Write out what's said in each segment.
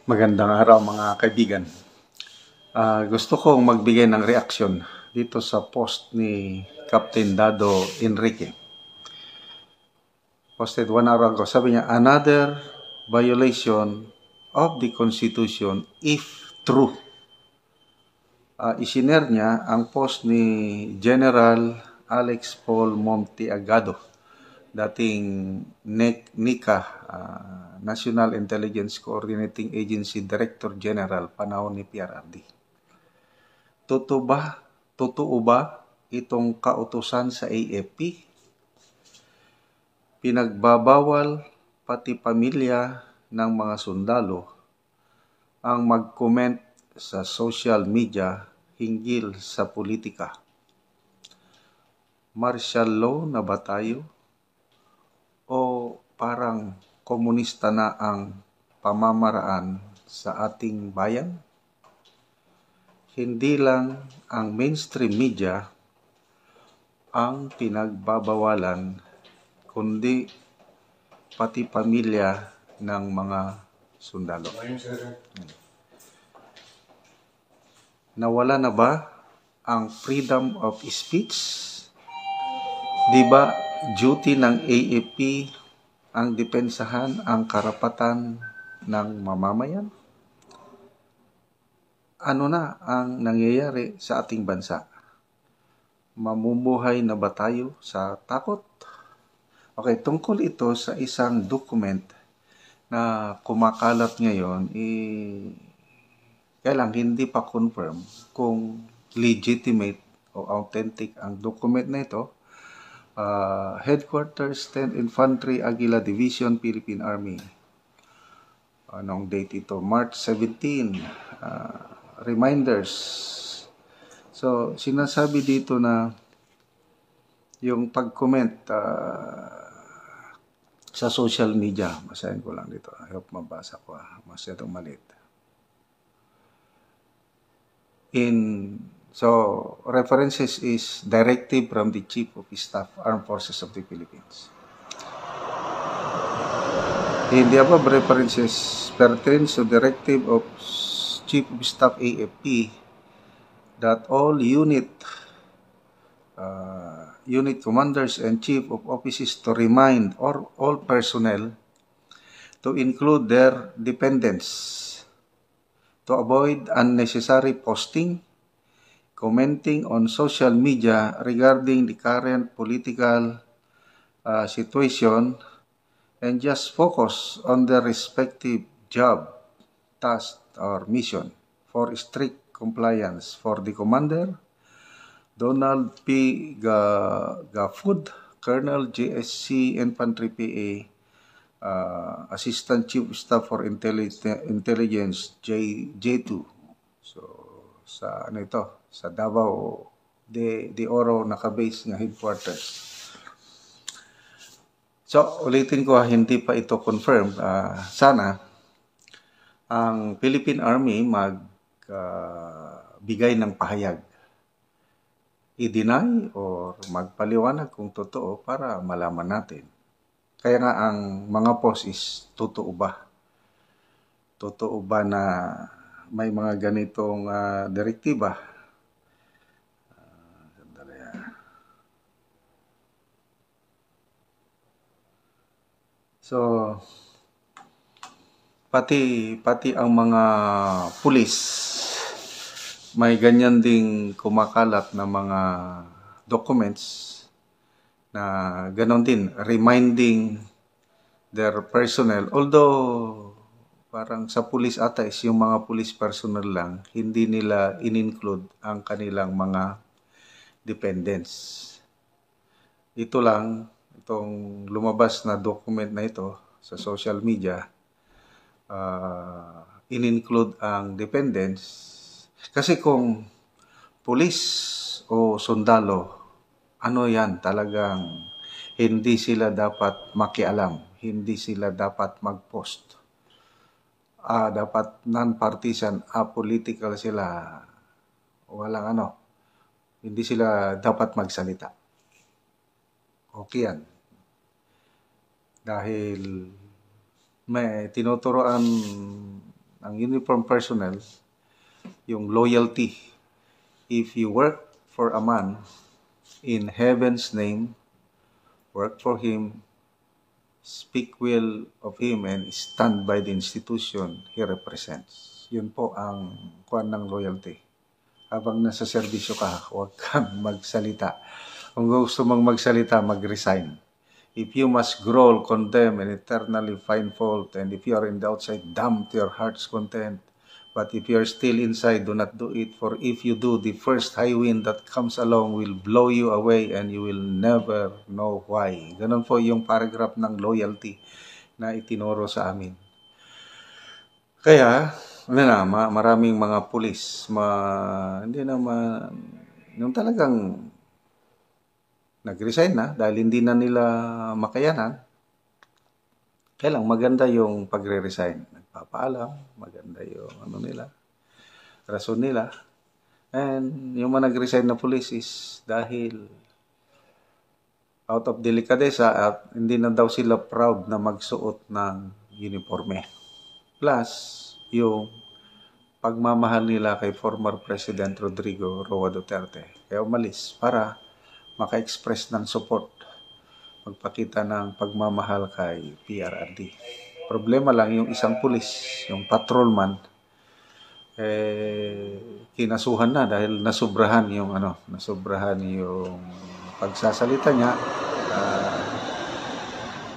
Magandang araw mga kaibigan. Gusto kong magbigay ng reaksyon dito sa post ni Captain Dado Enrique. Posted 1 hour ago. Sabi niya, another violation of the Constitution if true. Isinare niya ang post ni General Alex Paul Monteagado, dating NICA, National Intelligence Coordinating Agency Director General, panahon ni PRRD. Totoo ba itong kautusan sa AFP? Pinagbabawal pati pamilya ng mga sundalo ang mag-comment sa social media hinggil sa politika. Martial law na ba tayo? O parang komunista na ang pamamaraan sa ating bayan? Hindi lang ang mainstream media ang pinagbabawalan, kundi pati pamilya ng mga sundalo. Nawala na ba ang freedom of speech? Di ba duty ng AFP ang depensahan ang karapatan ng mamamayan? Ano na ang nangyayari sa ating bansa? Mamumuhay na ba tayo sa takot? Okay, tungkol ito sa isang document na kumakalat ngayon, kaya lang hindi pa confirm kung legitimate o authentic ang document na ito. Headquarters 10th Infantry Aguila Division, Philippine Army. Anong date ito? March 17. Reminders. So, sinasabi dito na yung pag-comment sa social media. Basahin ko lang dito. I hope mabasa ko. Masyadong maliit. So, references is directive from the Chief of Staff, Armed Forces of the Philippines. In the above references pertains to directive of Chief of Staff AFP that all unit commanders and chief of offices to remind all personnel to include their dependents, to avoid unnecessary posting, commenting on social media regarding the current political situation, and just focus on their respective job, task, or mission for strict compliance. For the commander, Donald P. Gafud, Colonel JSC Infantry PA, Assistant Chief of Staff for Intelligence J2. So sa ano ito, sa Davao de Oro nakabase nga headquarters. So ulitin ko, hindi pa ito confirmed. Sana ang Philippine Army magbigay ng pahayag, i-deny or magpaliwanag kung totoo para malaman natin. Kaya nga ang mga post is, totoo ba? Totoo ba na may mga ganitong direktiba? So, pati ang mga pulis, may ganyan ding kumakalat na mga documents na ganon din, reminding their personnel. Although, parang sa pulis ata is yung mga pulis personnel lang, hindi nila in-include ang kanilang mga dependents. Ito lang, itong lumabas na document na ito sa social media, in-include ang dependents. Kasi kung pulis o sundalo, ano yan, talagang hindi sila dapat makialam, hindi sila dapat mag-post. Dapat non-partisan, apolitical sila, walang hindi sila dapat magsalita. Okay yan. Dahil may tinuturoan ang uniform personnel, yung loyalty. If you work for a man in heaven's name, work for him, speak well of him, and stand by the institution he represents. Yun po ang kuwan ng loyalty. Habang nasa serbisyo ka, huwag kang magsalita. Kung gusto mong magsalita, mag-resign. If you must growl, condemn, and eternally find fault, and if you are in the outside, damn to your heart's content. But if you are still inside, do not do it. For if you do, the first high wind that comes along will blow you away and you will never know why. Ganun po yung paragraph ng loyalty na itinuro sa amin. Kaya, maraming mga pulis, hindi naman, yung talagang nag-resign na dahil hindi na nila makayanan. Kaya lang, maganda yung pagre-resign. Nagpapaalam, maganda yung rason nila. And yung mga nag-resign na pulis is dahil out of delicadeza at hindi na daw sila proud na magsuot ng uniforme. Plus, yung pagmamahal nila kay former President Rodrigo Roa Duterte. Kaya umalis para maka-express ng support, magpakita ng pagmamahal kay PRRD. Problema lang yung isang pulis, yung patrolman, kinasuhan na dahil nasobrahan yung pagsasalita niya.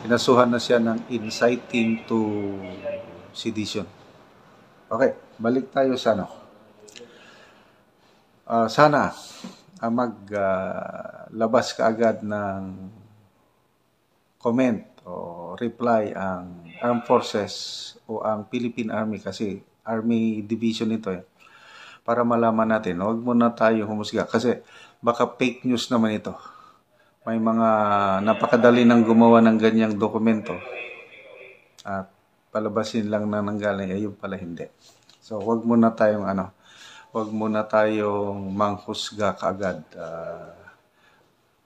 Kinasuhan na siya ng inciting to sedition. Okay, balik tayo sa sana maglabas kaagad ng comment o reply ang Armed Forces o ang Philippine Army, kasi Army Division ito para malaman natin. Huwag muna tayo humusga kasi baka fake news naman ito. May mga napakadali nang gumawa ng ganyang dokumento at palabasin lang na nanggaling, ayun pala hindi. So huwag muna tayong manghusga kaagad,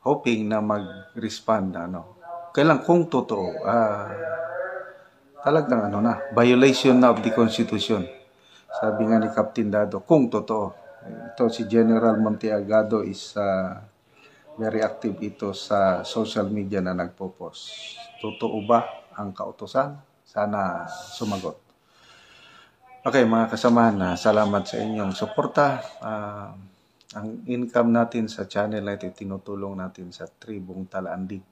hoping na mag-respond kailan kung totoo talagang violation na of the Constitution. Sabi nga ni Captain Dado, kung totoo. Ito si General Monteagado is very active ito sa social media na nagpo-post. Totoo ba ang kautusan? Sana sumagot. Okay, mga kasamahan, salamat sa inyong suporta. Ang income natin sa channel na ito, tinutulong natin sa Tribong Talaandig.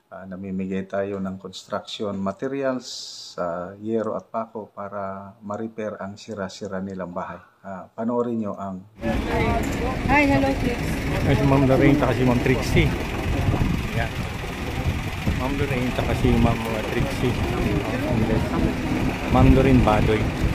Namimigay tayo ng construction materials sa Yero at Paco para ma-repair ang sira-sira nilang bahay. Panoorin nyo ang Hi, hello Trix. Ay, si Ma'am Lorraine at si Ma'am Trixie. Yan. Ma'am Lorraine at si Ma'am Trixie. Ma'am Lorraine Badoy.